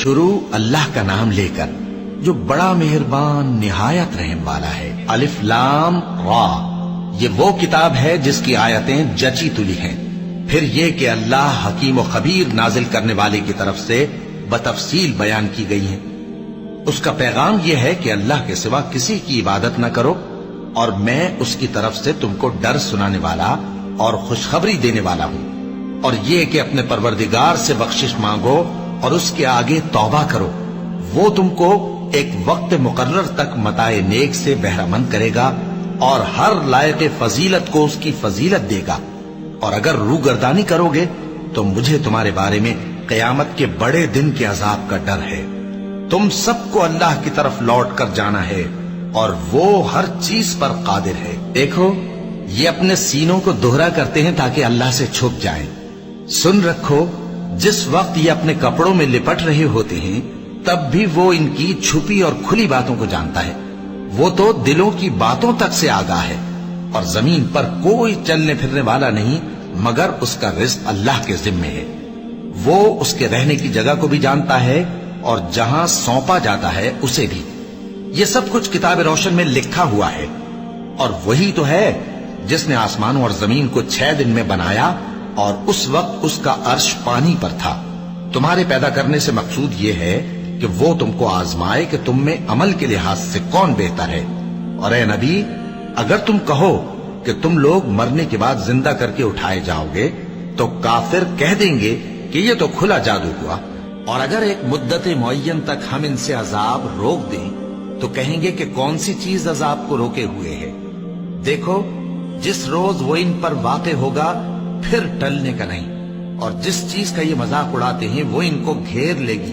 شروع اللہ کا نام لے کر جو بڑا مہربان نہایت رحم والا ہے۔ الف لام را، یہ وہ کتاب ہے جس کی آیتیں جچی تلی ہیں۔ پھر یہ کہ اللہ حکیم و خبیر نازل کرنے والے کی طرف سے بتفصیل بیان کی گئی ہیں۔ اس کا پیغام یہ ہے کہ اللہ کے سوا کسی کی عبادت نہ کرو، اور میں اس کی طرف سے تم کو ڈر سنانے والا اور خوشخبری دینے والا ہوں۔ اور یہ کہ اپنے پروردگار سے بخشش مانگو اور اس کے آگے توبہ کرو، وہ تم کو ایک وقت مقرر تک متاع نیک سے بہرہ مند کرے گا اور ہر لائق فضیلت کو اس کی فضیلت دے گا۔ اور اگر روگردانی کرو گے تو مجھے تمہارے بارے میں قیامت کے بڑے دن کے عذاب کا ڈر ہے۔ تم سب کو اللہ کی طرف لوٹ کر جانا ہے اور وہ ہر چیز پر قادر ہے۔ دیکھو، یہ اپنے سینوں کو دوہرا کرتے ہیں تاکہ اللہ سے چھپ جائیں۔ سن رکھو، جس وقت یہ اپنے کپڑوں میں لپٹ رہے ہوتے ہیں تب بھی وہ ان کی چھپی اور کھلی باتوں کو جانتا ہے۔ وہ تو دلوں کی باتوں تک سے آگاہ ہے، اور زمین پر کوئی چلنے پھرنے والا نہیں مگر اس کا رزق اللہ کے ذمے ہے۔ وہ اس کے رہنے کی جگہ کو بھی جانتا ہے اور جہاں سونپا جاتا ہے اسے بھی۔ یہ سب کچھ کتاب روشن میں لکھا ہوا ہے۔ اور وہی تو ہے جس نے آسمانوں اور زمین کو 6 دن میں بنایا، اور اس وقت اس کا عرش پانی پر تھا۔ تمہارے پیدا کرنے سے مقصود یہ ہے کہ وہ تم کو آزمائے کہ تم میں عمل کے لحاظ سے کون بہتر ہے۔ اور اے نبی، اگر تم کہو کہ تم لوگ مرنے کے بعد زندہ کر کے اٹھائے جاؤ گے تو کافر کہہ دیں گے کہ یہ تو کھلا جادو ہوا۔ اور اگر ایک مدت معین تک ہم ان سے عذاب روک دیں تو کہیں گے کہ کون سی چیز عذاب کو روکے ہوئے ہے۔ دیکھو، جس روز وہ ان پر واقع ہوگا پھر ٹلنے کا نہیں، اور جس چیز کا یہ مذاق اڑاتے ہیں وہ ان کو گھیر لے گی۔